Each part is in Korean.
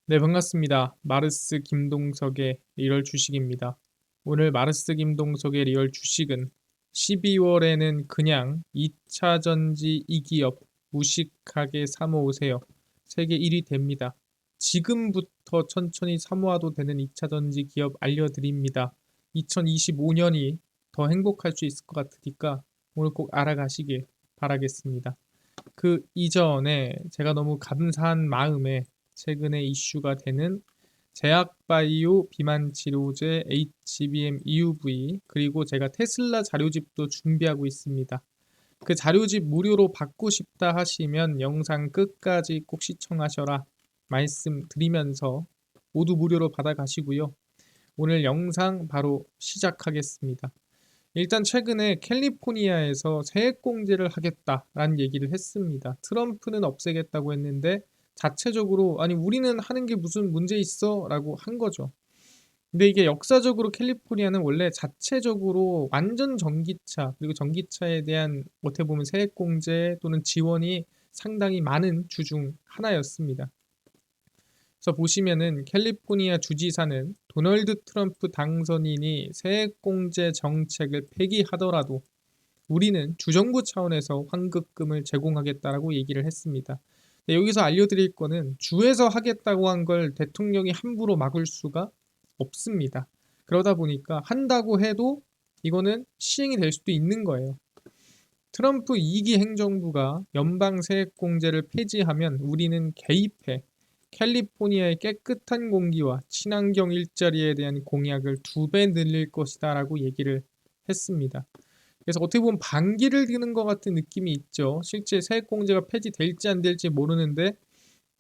네, 반갑습니다. 마르스 김동석의 리얼 주식입니다. 오늘 마르스 김동석의 리얼 주식은 12월에는 그냥 2차 전지 이 기업 무식하게 사모으세요. 세계 1위 됩니다. 지금부터 천천히 사모아도 되는 2차 전지 기업 알려드립니다. 2025년이 더 행복할 수 있을 것 같으니까 오늘 꼭 알아가시길 바라겠습니다. 그 이전에 제가 너무 감사한 마음에 최근에 이슈가 되는 제약바이오 비만치료제 HBM EUV 그리고 제가 테슬라 자료집도 준비하고 있습니다. 그 자료집 무료로 받고 싶다 하시면 영상 끝까지 꼭 시청하셔라 말씀드리면서 모두 무료로 받아가시고요. 오늘 영상 바로 시작하겠습니다. 일단 최근에 캘리포니아에서 세액공제를 하겠다라는 얘기를 했습니다. 트럼프는 없애겠다고 했는데 자체적으로 아니 우리는 하는 게 무슨 문제 있어? 라고 한 거죠. 근데 이게 역사적으로 캘리포니아는 원래 자체적으로 완전 전기차 그리고 전기차에 대한 어떻게 보면 세액공제 또는 지원이 상당히 많은 주 중 하나였습니다. 그래서 보시면은 캘리포니아 주지사는 도널드 트럼프 당선인이 세액공제 정책을 폐기하더라도 우리는 주정부 차원에서 환급금을 제공하겠다라고 얘기를 했습니다. 네, 여기서 알려드릴 거는 주에서 하겠다고 한 걸 대통령이 함부로 막을 수가 없습니다. 그러다 보니까 한다고 해도 이거는 시행이 될 수도 있는 거예요. 트럼프 2기 행정부가 연방 세액공제를 폐지하면 우리는 개입해 캘리포니아의 깨끗한 공기와 친환경 일자리에 대한 공약을 2배 늘릴 것이다 라고 얘기를 했습니다. 그래서 어떻게 보면 반기를 드는 것 같은 느낌이 있죠. 실제 세액공제가 폐지될지 안 될지 모르는데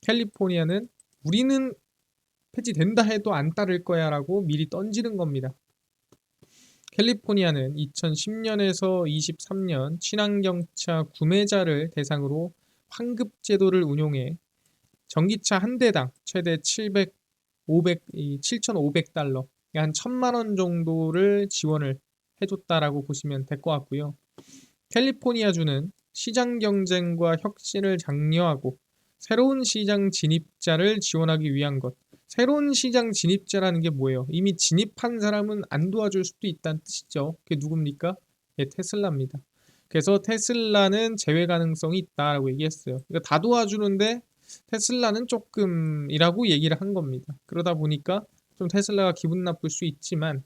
캘리포니아는 우리는 폐지된다 해도 안 따를 거야 라고 미리 던지는 겁니다. 캘리포니아는 2010년에서 23년 친환경차 구매자를 대상으로 환급 제도를 운용해 전기차 한 대당 최대 7,500달러, 한 1,000만 원 정도를 지원을 해줬다라고 보시면 될 것 같고요. 캘리포니아주는 시장 경쟁과 혁신을 장려하고 새로운 시장 진입자를 지원하기 위한 것. 새로운 시장 진입자라는 게 뭐예요? 이미 진입한 사람은 안 도와줄 수도 있다는 뜻이죠. 그게 누굽니까? 예, 테슬라입니다. 그래서 테슬라는 제외 가능성이 있다라고 얘기했어요. 그러니까 다 도와주는데 테슬라는 조금이라고 얘기를 한 겁니다. 그러다 보니까 좀 테슬라가 기분 나쁠 수 있지만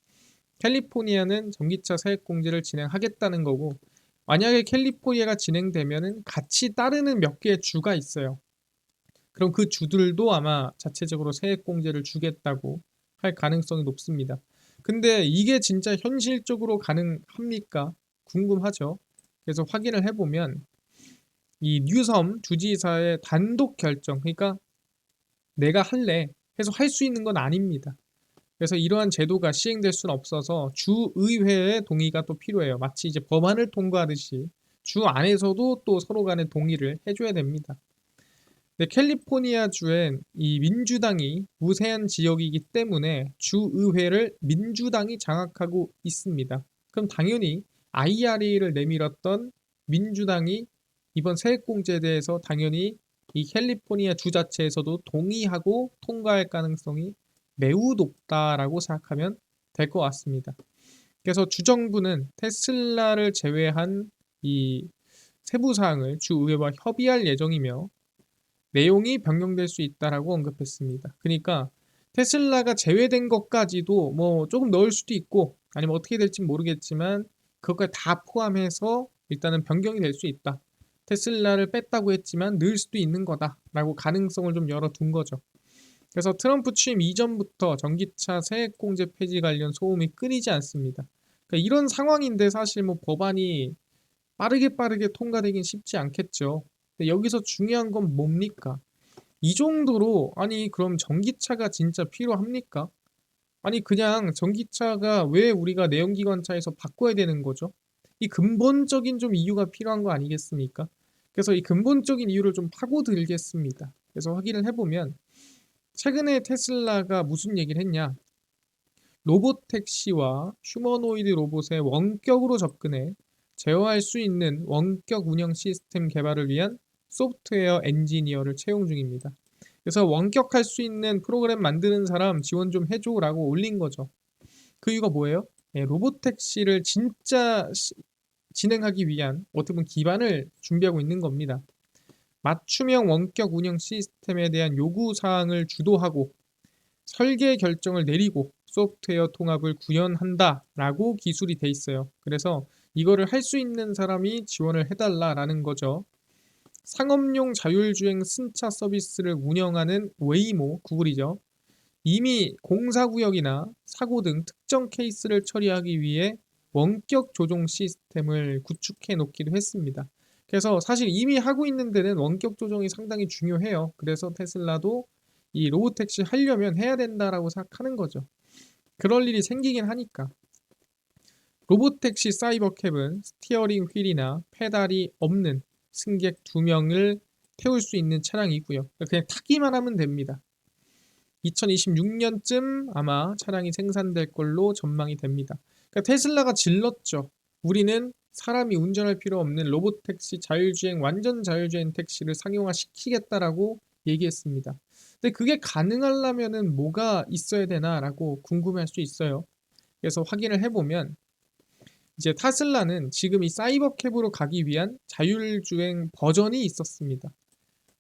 캘리포니아는 전기차 세액 공제를 진행하겠다는 거고 만약에 캘리포니아가 진행되면은 같이 따르는 몇 개의 주가 있어요. 그럼 그 주들도 아마 자체적으로 세액 공제를 주겠다고 할 가능성이 높습니다. 근데 이게 진짜 현실적으로 가능합니까? 궁금하죠. 그래서 확인을 해보면 이 뉴섬 주지사의 단독 결정, 그러니까 내가 할래 해서 할 수 있는 건 아닙니다. 그래서 이러한 제도가 시행될 수는 없어서 주의회의 동의가 또 필요해요. 마치 이제 법안을 통과하듯이 주 안에서도 또 서로 간의 동의를 해줘야 됩니다. 근데 캘리포니아 주엔 이 민주당이 우세한 지역이기 때문에 주의회를 민주당이 장악하고 있습니다. 그럼 당연히 IRA를 내밀었던 민주당이 이번 세액공제에 대해서 당연히 이 캘리포니아 주 자체에서도 동의하고 통과할 가능성이 매우 높다라고 생각하면 될 것 같습니다. 그래서 주정부는 테슬라를 제외한 이 세부 사항을 주의회와 협의할 예정이며 내용이 변경될 수 있다라고 언급했습니다. 그러니까 테슬라가 제외된 것까지도 뭐 조금 넣을 수도 있고 아니면 어떻게 될지 모르겠지만 그것까지 다 포함해서 일단은 변경이 될 수 있다. 테슬라를 뺐다고 했지만 넣을 수도 있는 거다라고 가능성을 좀 열어둔 거죠. 그래서 트럼프 취임 이전부터 전기차 세액공제 폐지 관련 소음이 끊이지 않습니다. 그러니까 이런 상황인데 사실 뭐 법안이 빠르게 통과되긴 쉽지 않겠죠. 근데 여기서 중요한 건 뭡니까? 이 정도로 아니 그럼 전기차가 진짜 필요합니까? 아니 그냥 전기차가 왜 우리가 내연기관차에서 바꿔야 되는 거죠? 이 근본적인 좀 이유가 필요한 거 아니겠습니까? 그래서 이 근본적인 이유를 좀 파고들겠습니다. 그래서 확인을 해보면 최근에 테슬라가 무슨 얘기를 했냐? 로봇 택시와 휴머노이드 로봇의 원격으로 접근해 제어할 수 있는 원격 운영 시스템 개발을 위한 소프트웨어 엔지니어를 채용 중입니다. 그래서 원격할 수 있는 프로그램 만드는 사람 지원 좀 해줘라고 올린 거죠. 그 이유가 뭐예요? 로보택시를 진짜 진행하기 위한 어떻게 보면 기반을 준비하고 있는 겁니다. 맞춤형 원격 운영 시스템에 대한 요구 사항을 주도하고 설계 결정을 내리고 소프트웨어 통합을 구현한다라고 기술이 돼 있어요. 그래서 이거를 할 수 있는 사람이 지원을 해달라라는 거죠. 상업용 자율주행 승차 서비스를 운영하는 웨이모, 구글이죠. 이미 공사구역이나 사고 등 특정 케이스를 처리하기 위해 원격 조종 시스템을 구축해 놓기도 했습니다. 그래서 사실 이미 하고 있는 데는 원격 조종이 상당히 중요해요. 그래서 테슬라도 이 로보택시 하려면 해야 된다라고 생각하는 거죠. 그럴 일이 생기긴 하니까. 로보택시 사이버캡은 스티어링 휠이나 페달이 없는 승객 2명을 태울 수 있는 차량이고요. 그냥 타기만 하면 됩니다. 2026년쯤 아마 차량이 생산될 걸로 전망이 됩니다. 그러니까 테슬라가 질렀죠. 우리는 사람이 운전할 필요 없는 로봇택시 자율주행, 완전 자율주행 택시를 상용화시키겠다라고 얘기했습니다. 근데 그게 가능하려면은 뭐가 있어야 되나라고 궁금할 수 있어요. 그래서 확인을 해보면 이제 테슬라는 지금 이 사이버캡으로 가기 위한 자율주행 버전이 있었습니다.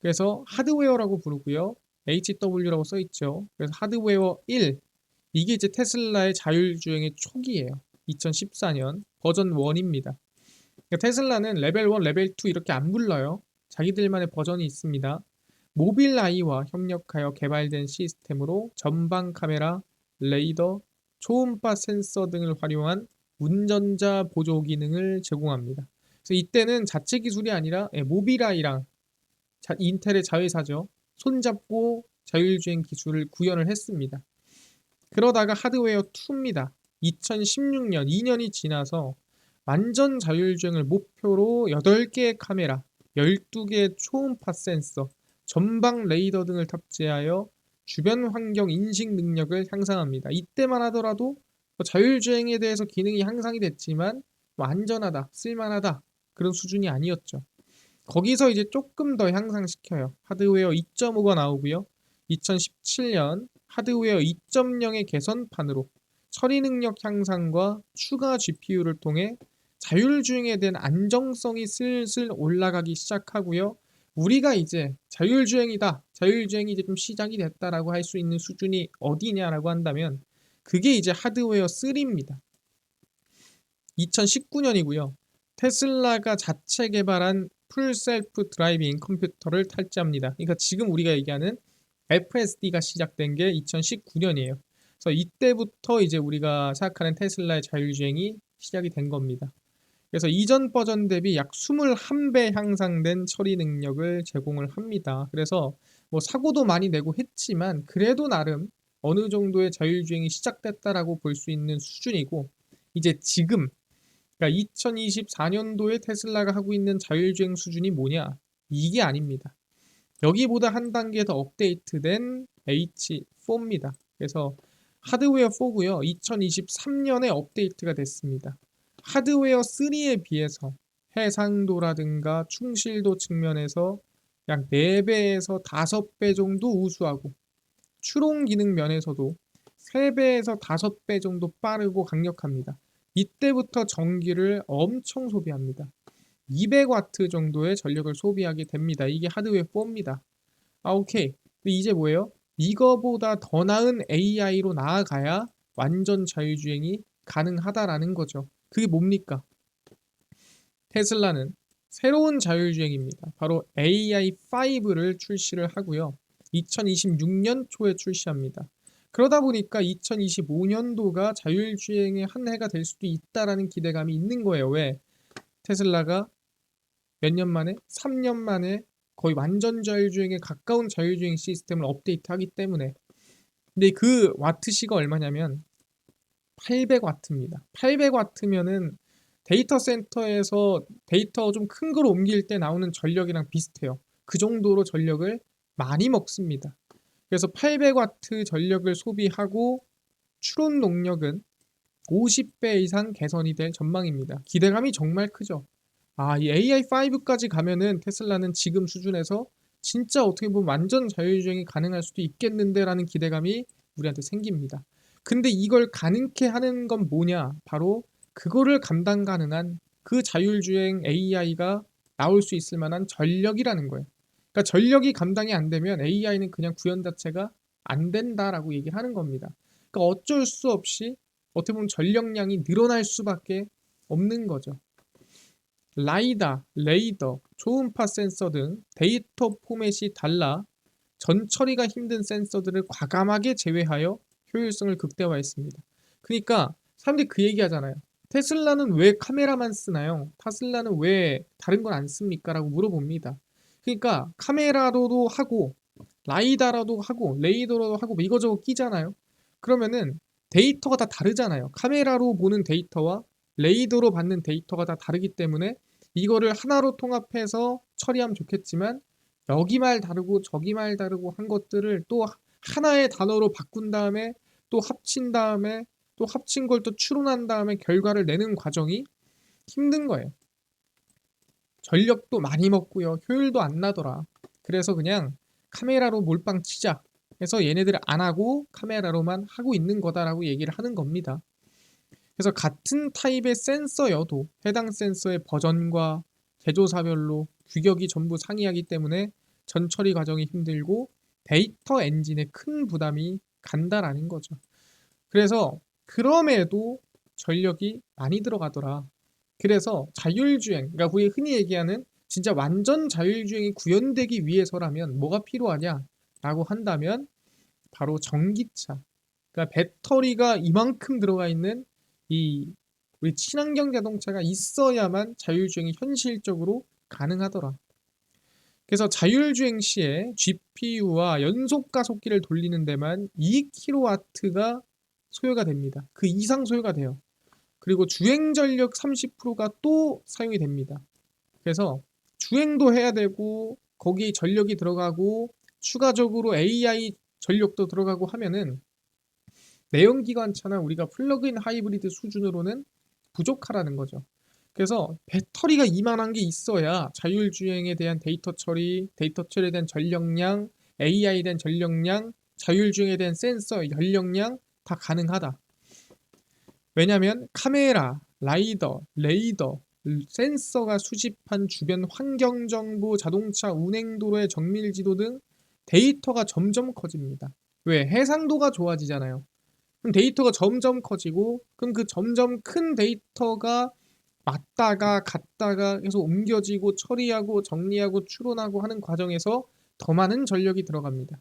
그래서 하드웨어라고 부르고요. HW라고 써 있죠. 그래서 하드웨어 1, 이게 이제 테슬라의 자율주행의 초기예요. 2014년 버전 1입니다. 그러니까 테슬라는 레벨 1, 레벨 2 이렇게 안 불러요. 자기들만의 버전이 있습니다. 모빌아이와 협력하여 개발된 시스템으로 전방 카메라, 레이더, 초음파 센서 등을 활용한 운전자 보조 기능을 제공합니다. 그래서 이때는 자체 기술이 아니라 모빌아이랑 인텔의 자회사죠. 손잡고 자율주행 기술을 구현을 했습니다. 그러다가 하드웨어 2입니다. 2016년, 2년이 지나서 완전 자율주행을 목표로 8개의 카메라, 12개의 초음파 센서, 전방 레이더 등을 탑재하여 주변 환경 인식 능력을 향상합니다. 이때만 하더라도 자율주행에 대해서 기능이 향상이 됐지만 안전하다, 쓸만하다 그런 수준이 아니었죠. 거기서 이제 조금 더 향상시켜요. 하드웨어 2.5가 나오고요. 2017년 하드웨어 2.0의 개선판으로 처리 능력 향상과 추가 GPU를 통해 자율주행에 대한 안정성이 슬슬 올라가기 시작하고요. 우리가 이제 자율주행이다. 자율주행이 이제 좀 시작이 됐다라고 할 수 있는 수준이 어디냐라고 한다면 그게 이제 하드웨어 3입니다. 2019년이고요. 테슬라가 자체 개발한 풀 셀프 드라이빙 컴퓨터를 탈재합니다. 그러니까 지금 우리가 얘기하는 FSD가 시작된 게 2019년이에요. 그래서 이때부터 이제 우리가 생각하는 테슬라의 자율주행이 시작이 된 겁니다. 그래서 이전 버전 대비 약 21배 향상된 처리 능력을 제공을 합니다. 그래서 뭐 사고도 많이 내고 했지만 그래도 나름 어느 정도의 자율주행이 시작됐다라고 볼 수 있는 수준이고 이제 지금 그러니까 2024년도에 테슬라가 하고 있는 자율주행 수준이 뭐냐? 이게 아닙니다. 여기보다 한 단계 더 업데이트된 H4입니다. 그래서 하드웨어 4고요. 2023년에 업데이트가 됐습니다. 하드웨어 3에 비해서 해상도라든가 충실도 측면에서 약 4배에서 5배 정도 우수하고 추론 기능 면에서도 3배에서 5배 정도 빠르고 강력합니다. 이때부터 전기를 엄청 소비합니다. 200W 정도의 전력을 소비하게 됩니다. 이게 하드웨어 4입니다. 오케이. 근데 이제 뭐예요? 이거보다 더 나은 AI로 나아가야 완전 자율주행이 가능하다라는 거죠. 그게 뭡니까? 테슬라는 새로운 자율주행입니다. 바로 AI5를 출시를 하고요. 2026년 초에 출시합니다. 그러다 보니까 2025년도가 자율주행의 한 해가 될 수도 있다라는 기대감이 있는 거예요. 왜? 테슬라가 몇 년 만에? 3년 만에 거의 완전 자율주행에 가까운 자율주행 시스템을 업데이트하기 때문에. 근데 그 와트시가 얼마냐면 800W입니다. 800W면은 데이터 센터에서 데이터 좀 큰 걸 옮길 때 나오는 전력이랑 비슷해요. 그 정도로 전력을 많이 먹습니다. 그래서 800W 전력을 소비하고 추론 동력은 50배 이상 개선이 될 전망입니다. 기대감이 정말 크죠. 이 AI5까지 가면은 테슬라는 지금 수준에서 진짜 어떻게 보면 완전 자율주행이 가능할 수도 있겠는데 라는 기대감이 우리한테 생깁니다. 근데 이걸 가능케 하는 건 뭐냐? 바로 그거를 감당 가능한 그 자율주행 AI가 나올 수 있을 만한 전력이라는 거예요. 그러니까 전력이 감당이 안 되면 AI는 그냥 구현 자체가 안 된다라고 얘기를 하는 겁니다. 그러니까 어쩔 수 없이 어떻게 보면 전력량이 늘어날 수밖에 없는 거죠. 라이다, 레이더, 초음파 센서 등 데이터 포맷이 달라 전 처리가 힘든 센서들을 과감하게 제외하여 효율성을 극대화했습니다. 그러니까 사람들이 그 얘기 하잖아요. 테슬라는 왜 카메라만 쓰나요? 테슬라는 왜 다른 걸 안 씁니까? 라고 물어봅니다. 그러니까 카메라로도 하고 라이다라도 하고 레이더로도 하고 뭐 이거저거 끼잖아요. 그러면은 데이터가 다 다르잖아요. 카메라로 보는 데이터와 레이더로 받는 데이터가 다 다르기 때문에 이거를 하나로 통합해서 처리하면 좋겠지만 여기 말 다르고 저기 말 다르고 한 것들을 또 하나의 단어로 바꾼 다음에 또 합친 다음에 또 합친 걸 또 추론한 다음에 결과를 내는 과정이 힘든 거예요. 전력도 많이 먹고요. 효율도 안 나더라. 그래서 그냥 카메라로 몰빵 치자 해서 얘네들 안 하고 카메라로만 하고 있는 거다라고 얘기를 하는 겁니다. 그래서 같은 타입의 센서여도 해당 센서의 버전과 제조사별로 규격이 전부 상이하기 때문에 전 처리 과정이 힘들고 데이터 엔진에 큰 부담이 간다라는 거죠. 그래서 그럼에도 전력이 많이 들어가더라. 그래서 자율주행, 그러니까 우리 흔히 얘기하는 진짜 완전 자율주행이 구현되기 위해서라면 뭐가 필요하냐라고 한다면 바로 전기차. 그러니까 배터리가 이만큼 들어가 있는 이 우리 친환경 자동차가 있어야만 자율주행이 현실적으로 가능하더라. 그래서 자율주행 시에 GPU와 연속 가속기를 돌리는 데만 2kW가 소요가 됩니다. 그 이상 소요가 돼요. 그리고 주행 전력 30%가 또 사용이 됩니다. 그래서 주행도 해야 되고 거기에 전력이 들어가고 추가적으로 AI 전력도 들어가고 하면은 내연기관차나 우리가 플러그인 하이브리드 수준으로는 부족하라는 거죠. 그래서 배터리가 이만한 게 있어야 자율주행에 대한 데이터 처리, 데이터 처리에 대한 전력량, AI에 대한 전력량, 자율주행에 대한 센서 연력량 다 가능하다. 왜냐하면 카메라, 라이더, 레이더, 센서가 수집한 주변 환경 정보, 자동차 운행도로의 정밀 지도 등 데이터가 점점 커집니다. 왜? 해상도가 좋아지잖아요. 그럼 데이터가 점점 커지고 그럼 그 점점 큰 데이터가 맞다가 갔다가 계속 옮겨지고 처리하고 정리하고 추론하고 하는 과정에서 더 많은 전력이 들어갑니다.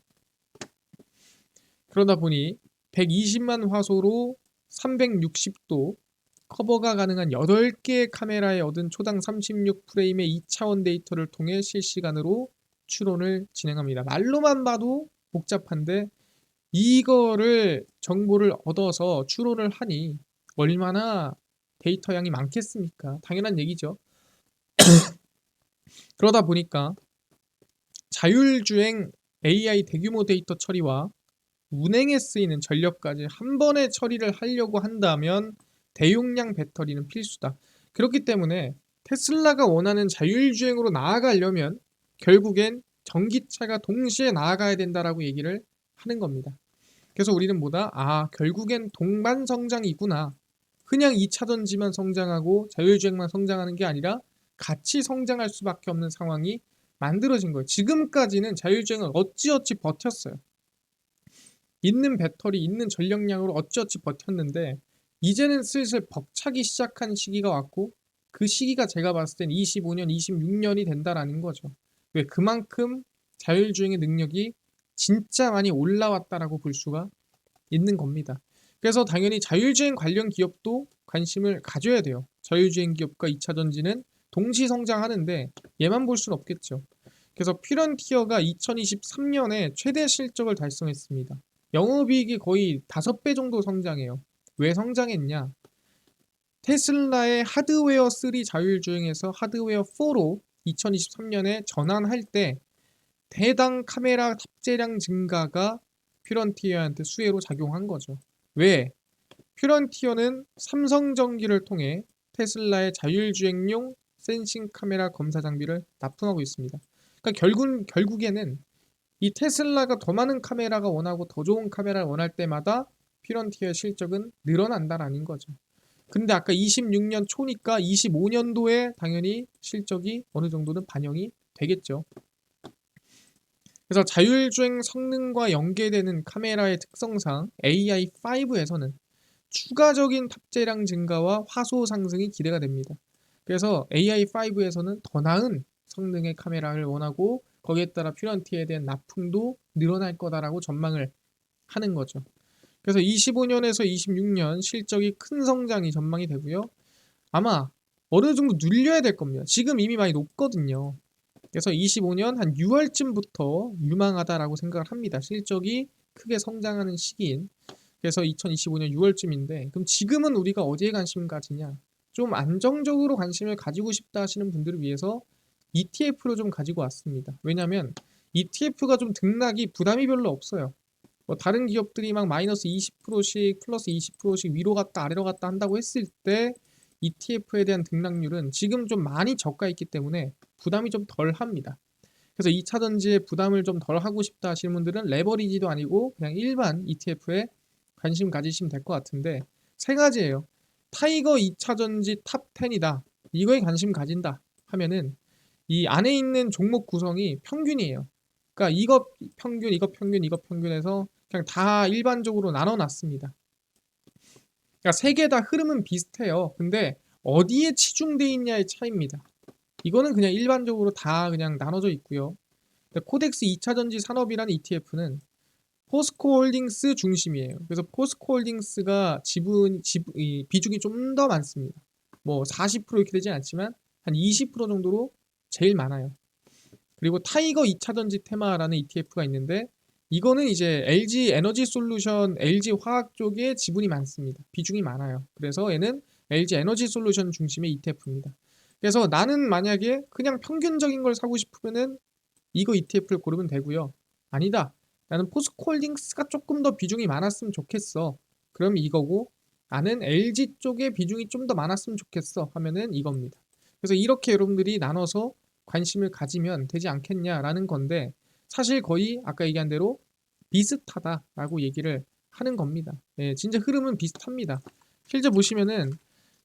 그러다 보니 120만 화소로 360도 커버가 가능한 8개의 카메라에 얻은 초당 36프레임의 2차원 데이터를 통해 실시간으로 추론을 진행합니다. 말로만 봐도 복잡한데 이거를 정보를 얻어서 추론을 하니 얼마나 데이터 양이 많겠습니까? 당연한 얘기죠. 그러다 보니까 자율주행 AI 대규모 데이터 처리와 운행에 쓰이는 전력까지 한 번에 처리를 하려고 한다면 대용량 배터리는 필수다. 그렇기 때문에 테슬라가 원하는 자율주행으로 나아가려면 결국엔 전기차가 동시에 나아가야 된다라고 얘기를 하는 겁니다. 그래서 우리는 뭐다? 아, 결국엔 동반 성장이구나. 그냥 2차전지만 성장하고 자율주행만 성장하는 게 아니라 같이 성장할 수밖에 없는 상황이 만들어진 거예요. 지금까지는 자율주행을 어찌어찌 버텼어요. 있는 배터리, 있는 전력량으로 어찌어찌 버텼는데 이제는 슬슬 벅차기 시작한 시기가 왔고 그 시기가 제가 봤을 땐 25년, 26년이 된다라는 거죠. 왜? 그만큼 자율주행의 능력이 진짜 많이 올라왔다라고 볼 수가 있는 겁니다. 그래서 당연히 자율주행 관련 기업도 관심을 가져야 돼요. 자율주행 기업과 2차 전지는 동시 성장하는데 얘만 볼 수는 없겠죠. 그래서 퓨런티어가 2023년에 최대 실적을 달성했습니다. 영업이익이 거의 5배 정도 성장해요. 왜 성장했냐? 테슬라의 하드웨어 3 자율주행에서 하드웨어 4로 2023년에 전환할 때 해당 카메라 탑재량 증가가 퓨런티어한테 수혜로 작용한 거죠. 왜? 퓨런티어는 삼성전기를 통해 테슬라의 자율주행용 센싱 카메라 검사 장비를 납품하고 있습니다. 그러니까 결국에는 이 테슬라가 더 많은 카메라가 원하고 더 좋은 카메라를 원할 때마다 피런티어의 실적은 늘어난다라는 거죠. 근데 아까 26년 초니까 25년도에 당연히 실적이 어느 정도는 반영이 되겠죠. 그래서 자율주행 성능과 연계되는 카메라의 특성상 AI5에서는 추가적인 탑재량 증가와 화소 상승이 기대가 됩니다. 그래서 AI5에서는 더 나은 성능의 카메라를 원하고 거기에 따라 퓨런티에 대한 납품도 늘어날 거다라고 전망을 하는 거죠. 그래서 25년에서 26년 실적이 큰 성장이 전망이 되고요. 아마 어느 정도 눌려야 될 겁니다. 지금 이미 많이 높거든요. 그래서 25년 한 6월쯤부터 유망하다라고 생각을 합니다. 실적이 크게 성장하는 시기인. 그래서 2025년 6월쯤인데 그럼 지금은 우리가 어디에 관심을 가지냐? 좀 안정적으로 관심을 가지고 싶다 하시는 분들을 위해서 ETF로 좀 가지고 왔습니다. 왜냐하면 ETF가 좀 등락이 부담이 별로 없어요. 뭐 다른 기업들이 막 마이너스 20%씩 플러스 20%씩 위로 갔다 아래로 갔다 한다고 했을 때 ETF에 대한 등락률은 지금 좀 많이 저가 있기 때문에 부담이 좀 덜 합니다. 그래서 2차 전지에 부담을 좀 덜 하고 싶다 하시는 분들은 레버리지도 아니고 그냥 일반 ETF에 관심 가지시면 될 것 같은데 세 가지예요. 타이거 2차 전지 탑 10이다. 이거에 관심 가진다 하면은 이 안에 있는 종목 구성이 평균이에요. 그러니까 이거 평균, 이거 평균, 이거 평균해서 그냥 다 일반적으로 나눠 놨습니다. 그러니까 세 개 다 흐름은 비슷해요. 근데 어디에 치중돼 있냐의 차이입니다. 이거는 그냥 일반적으로 다 그냥 나눠져 있고요. 코덱스 2차 전지 산업이라는 ETF는 포스코 홀딩스 중심이에요. 그래서 포스코 홀딩스가 비중이 좀 더 많습니다. 뭐 40% 이렇게 되진 않지만 한 20% 정도로 제일 많아요. 그리고 타이거 2차 전지 테마라는 ETF가 있는데 이거는 이제 LG 에너지 솔루션, LG 화학 쪽에 지분이 많습니다. 비중이 많아요. 그래서 얘는 LG 에너지 솔루션 중심의 ETF입니다. 그래서 나는 만약에 그냥 평균적인 걸 사고 싶으면은 이거 ETF를 고르면 되고요. 아니다. 나는 포스코홀딩스가 조금 더 비중이 많았으면 좋겠어. 그럼 이거고 나는 LG 쪽에 비중이 좀 더 많았으면 좋겠어 하면은 이겁니다. 그래서 이렇게 여러분들이 나눠서 관심을 가지면 되지 않겠냐라는 건데 사실 거의 아까 얘기한 대로 비슷하다라고 얘기를 하는 겁니다. 예, 진짜 흐름은 비슷합니다. 실제 보시면은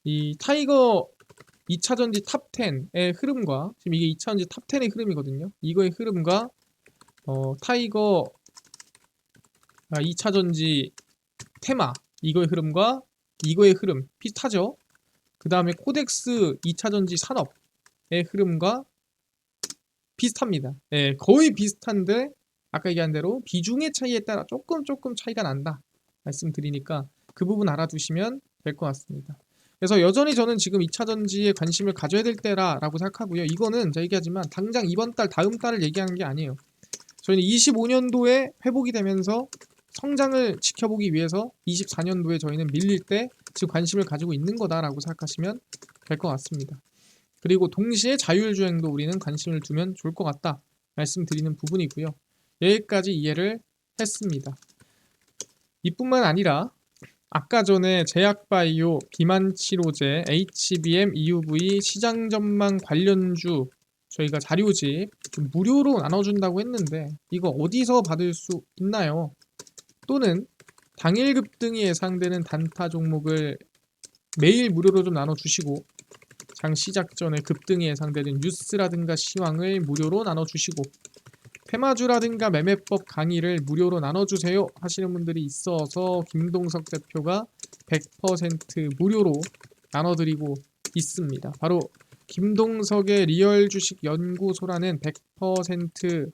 이 타이거 2차 전지 탑 10의 흐름과 지금 이게 2차 전지 탑 10의 흐름이거든요. 이거의 흐름과 타이거 2차 전지 테마 이거의 흐름과 이거의 흐름 비슷하죠? 그 다음에 코덱스 2차 전지 산업의 흐름과 비슷합니다. 예, 거의 비슷한데 아까 얘기한 대로 비중의 차이에 따라 조금 차이가 난다 말씀드리니까 그 부분 알아두시면 될 것 같습니다. 그래서 여전히 저는 지금 2차 전지에 관심을 가져야 될 때라고 생각하고요. 이거는 제가 얘기하지만 당장 이번 달 다음 달을 얘기하는 게 아니에요. 저희는 25년도에 회복이 되면서 성장을 지켜보기 위해서 24년도에 저희는 밀릴 때 지금 관심을 가지고 있는 거다라고 생각하시면 될 것 같습니다. 그리고 동시에 자율주행도 우리는 관심을 두면 좋을 것 같다 말씀드리는 부분이고요. 여기까지 이해를 했습니다. 이뿐만 아니라 아까 전에 제약바이오, 비만치료제, HBM, EUV 시장 전망 관련주 저희가 자료집 무료로 나눠준다고 했는데 이거 어디서 받을 수 있나요? 또는 당일 급등이 예상되는 단타 종목을 매일 무료로 좀 나눠주시고 장 시작 전에 급등이 예상되는 뉴스라든가 시황을 무료로 나눠주시고 테마주라든가 매매법 강의를 무료로 나눠주세요 하시는 분들이 있어서 김동석 대표가 100% 무료로 나눠드리고 있습니다. 바로 김동석의 리얼 주식 연구소라는 100%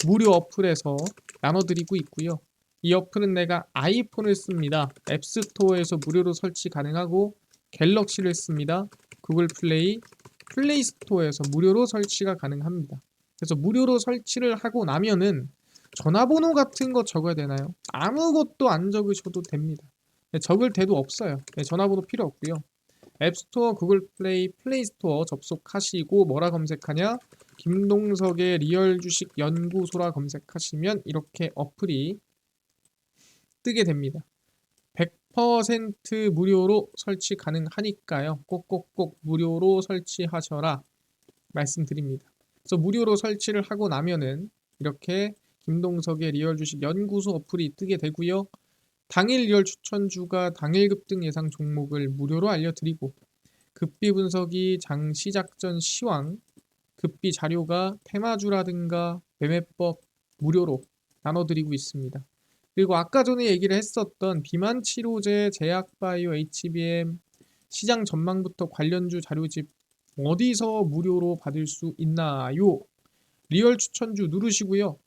무료 어플에서 나눠드리고 있고요. 이 어플은 내가 아이폰을 씁니다. 앱스토어에서 무료로 설치 가능하고 갤럭시를 씁니다. 구글 플레이, 플레이 스토어에서 무료로 설치가 가능합니다. 그래서 무료로 설치를 하고 나면은 전화번호 같은 거 적어야 되나요? 아무것도 안 적으셔도 됩니다. 적을 데도 없어요. 전화번호 필요 없고요. 앱스토어, 구글 플레이, 플레이 스토어 접속하시고 뭐라 검색하냐? 김동석의 리얼 주식 연구소라 검색하시면 이렇게 어플이 뜨게 됩니다. 100% 무료로 설치 가능하니까요. 꼭꼭꼭 무료로 설치하셔라 말씀드립니다. 그래서 무료로 설치를 하고 나면은 이렇게 김동석의 리얼 주식 연구소 어플이 뜨게 되고요. 당일 리얼 추천주가 당일 급등 예상 종목을 무료로 알려드리고 급비 분석이 장 시작 전 시황, 급비 자료가 테마주라든가 매매법 무료로 나눠드리고 있습니다. 그리고 아까 전에 얘기를 했었던 비만 치료제, 제약바이오, HBM 시장 전망부터 관련주 자료집 어디서 무료로 받을 수 있나요? 리얼 추천주 누르시고요.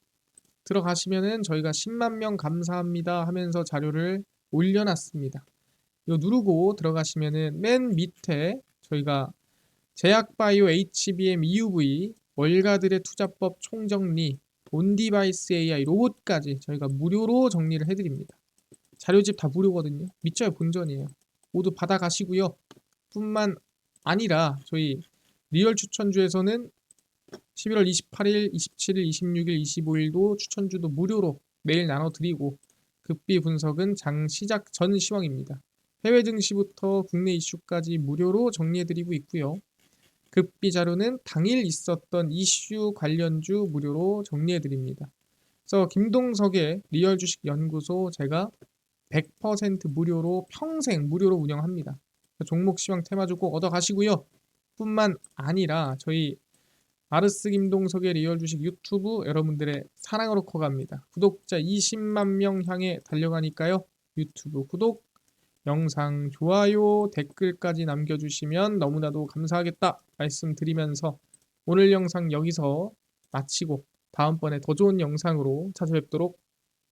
들어가시면은 저희가 10만 명 감사합니다 하면서 자료를 올려놨습니다. 이거 누르고 들어가시면은 맨 밑에 저희가 제약바이오 HBM EUV 월가들의 투자법 총정리 온디바이스 AI 로봇까지 저희가 무료로 정리를 해드립니다. 자료집 다 무료거든요. 믿져야 본전이에요. 모두 받아가시고요. 뿐만 아니라 저희 리얼 추천주에서는 11월 28일, 27일, 26일, 25일도 추천주도 무료로 매일 나눠드리고 급비 분석은 장 시작 전 시황입니다. 해외 증시부터 국내 이슈까지 무료로 정리해드리고 있고요. 급비 자료는 당일 있었던 이슈 관련주 무료로 정리해드립니다. 그래서 김동석의 리얼 주식 연구소 제가 100% 무료로 평생 무료로 운영합니다. 종목 시황 테마주 꼭 얻어가시고요. 뿐만 아니라 저희 아르스 김동석의 리얼 주식 유튜브 여러분들의 사랑으로 커갑니다. 구독자 20만 명 향해 달려가니까요. 유튜브 구독, 영상 좋아요, 댓글까지 남겨주시면 너무나도 감사하겠다 말씀드리면서 오늘 영상 여기서 마치고 다음번에 더 좋은 영상으로 찾아뵙도록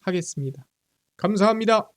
하겠습니다. 감사합니다.